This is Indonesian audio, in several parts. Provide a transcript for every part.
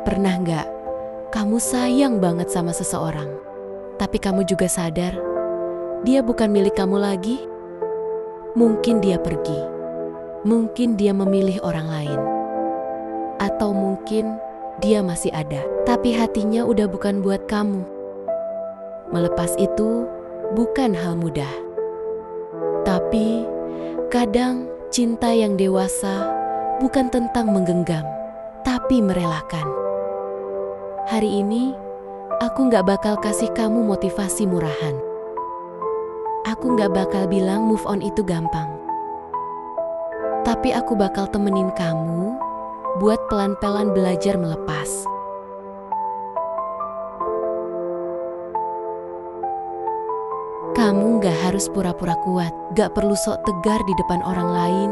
Pernah nggak kamu sayang banget sama seseorang, tapi kamu juga sadar dia bukan milik kamu lagi? Mungkin dia pergi, mungkin dia memilih orang lain, atau mungkin dia masih ada, tapi hatinya udah bukan buat kamu. Melepas itu bukan hal mudah. Tapi kadang cinta yang dewasa bukan tentang menggenggam, tapi merelakan. Hari ini aku gak bakal kasih kamu motivasi murahan. Aku gak bakal bilang move on itu gampang. Tapi aku bakal temenin kamu buat pelan-pelan belajar melepas. Kamu gak harus pura-pura kuat, gak perlu sok tegar di depan orang lain.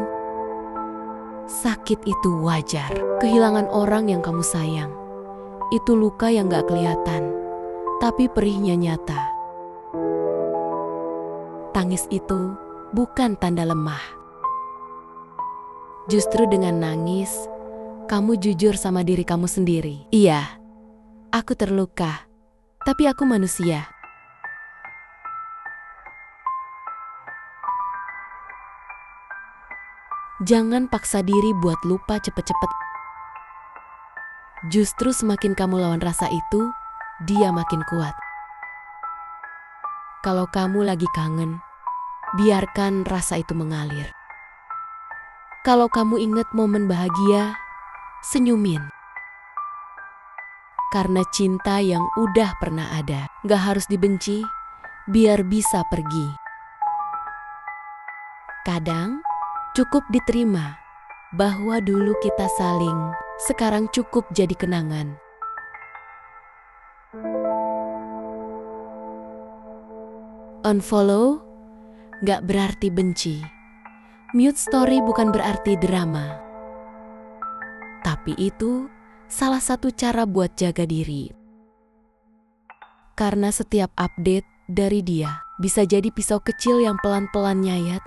Sakit itu wajar. Kehilangan orang yang kamu sayang itu luka yang gak kelihatan, tapi perihnya nyata. Tangis itu bukan tanda lemah. Justru dengan nangis, kamu jujur sama diri kamu sendiri. Iya, aku terluka, tapi aku manusia. Jangan paksa diri buat lupa cepet-cepet. Justru semakin kamu lawan rasa itu, dia makin kuat. Kalau kamu lagi kangen, biarkan rasa itu mengalir. Kalau kamu ingat momen bahagia, senyumin. Karena cinta yang udah pernah ada, gak harus dibenci, biar bisa pergi. Kadang, cukup diterima bahwa dulu kita saling, sekarang cukup jadi kenangan. Unfollow gak berarti benci. Mute story bukan berarti drama. Tapi itu salah satu cara buat jaga diri. Karena setiap update dari dia bisa jadi pisau kecil yang pelan-pelan nyayat.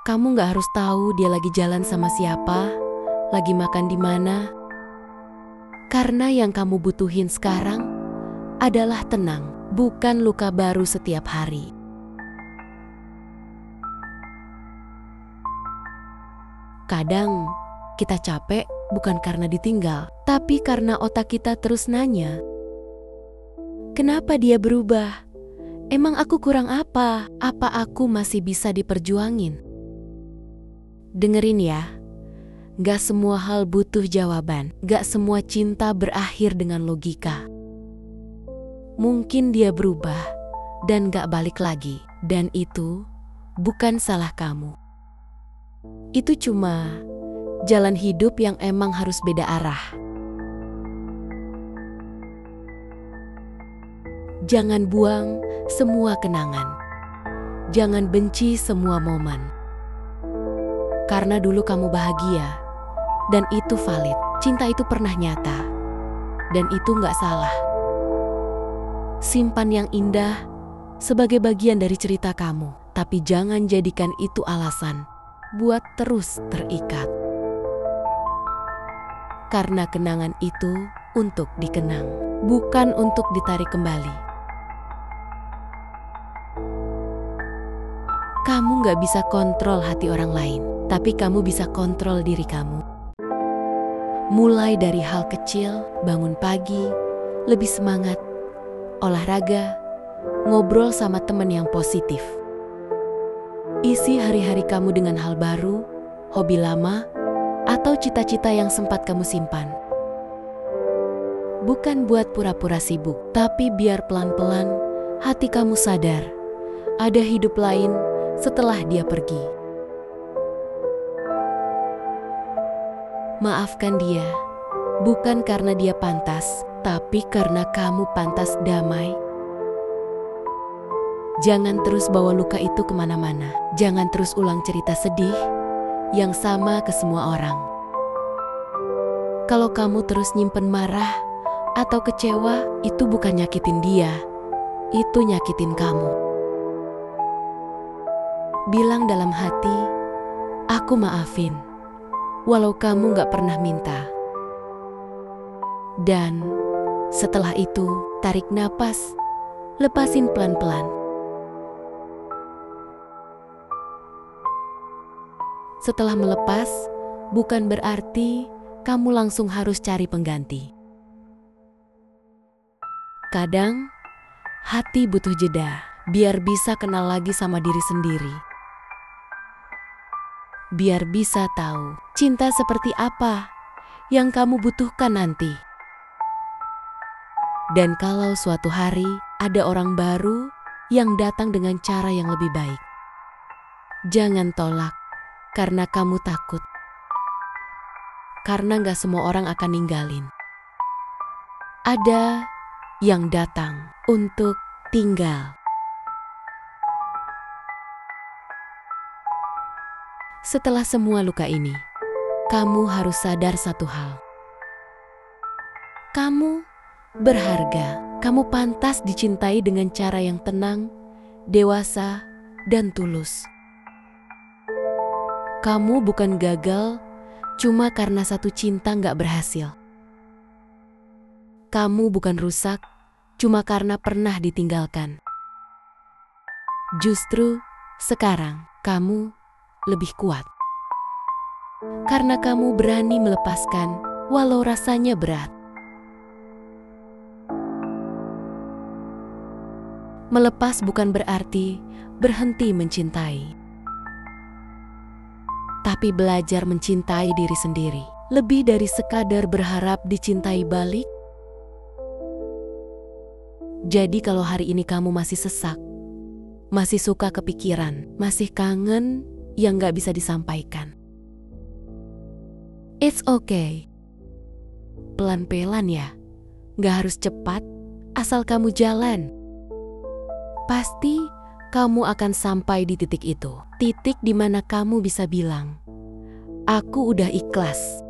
Kamu gak harus tahu dia lagi jalan sama siapa, lagi makan di mana. Karena yang kamu butuhin sekarang adalah tenang, bukan luka baru setiap hari. Kadang kita capek bukan karena ditinggal, tapi karena otak kita terus nanya, kenapa dia berubah? Emang aku kurang apa? Apa aku masih bisa diperjuangin? Dengerin ya, gak semua hal butuh jawaban, gak semua cinta berakhir dengan logika. Mungkin dia berubah dan gak balik lagi, dan itu bukan salah kamu. Itu cuma jalan hidup yang emang harus beda arah. Jangan buang semua kenangan, jangan benci semua momen. Karena dulu kamu bahagia, dan itu valid. Cinta itu pernah nyata, dan itu gak salah. Simpan yang indah sebagai bagian dari cerita kamu, tapi jangan jadikan itu alasan buat terus terikat. Karena kenangan itu untuk dikenang, bukan untuk ditarik kembali. Kamu gak bisa kontrol hati orang lain, tapi kamu bisa kontrol diri kamu. Mulai dari hal kecil, bangun pagi, lebih semangat, olahraga, ngobrol sama teman yang positif. Isi hari-hari kamu dengan hal baru, hobi lama, atau cita-cita yang sempat kamu simpan. Bukan buat pura-pura sibuk, tapi biar pelan-pelan hati kamu sadar ada hidup lain setelah dia pergi. Maafkan dia, bukan karena dia pantas, tapi karena kamu pantas damai. Jangan terus bawa luka itu kemana-mana. Jangan terus ulang cerita sedih yang sama ke semua orang. Kalau kamu terus nyimpen marah atau kecewa, itu bukan nyakitin dia, itu nyakitin kamu. Bilang dalam hati, aku maafin, walau kamu gak pernah minta. Dan setelah itu, tarik napas, lepasin pelan-pelan. Setelah melepas, bukan berarti kamu langsung harus cari pengganti. Kadang, hati butuh jeda, biar bisa kenal lagi sama diri sendiri. Biar bisa tahu cinta seperti apa yang kamu butuhkan nanti. Dan kalau suatu hari ada orang baru yang datang dengan cara yang lebih baik, jangan tolak karena kamu takut. Karena gak semua orang akan ninggalin. Ada yang datang untuk tinggal. Setelah semua luka ini, kamu harus sadar satu hal. Kamu berharga, kamu pantas dicintai dengan cara yang tenang, dewasa, dan tulus. Kamu bukan gagal cuma karena satu cinta gak berhasil. Kamu bukan rusak cuma karena pernah ditinggalkan. Justru sekarang kamu lebih kuat. Karena kamu berani melepaskan walau rasanya berat. Melepas bukan berarti berhenti mencintai. Tapi belajar mencintai diri sendiri, lebih dari sekadar berharap dicintai balik. Jadi kalau hari ini kamu masih sesak, masih suka kepikiran, masih kangen yang gak bisa disampaikan, it's okay. Pelan-pelan ya, gak harus cepat, asal kamu jalan. Pasti kamu akan sampai di titik itu. Titik di mana kamu bisa bilang, aku udah ikhlas.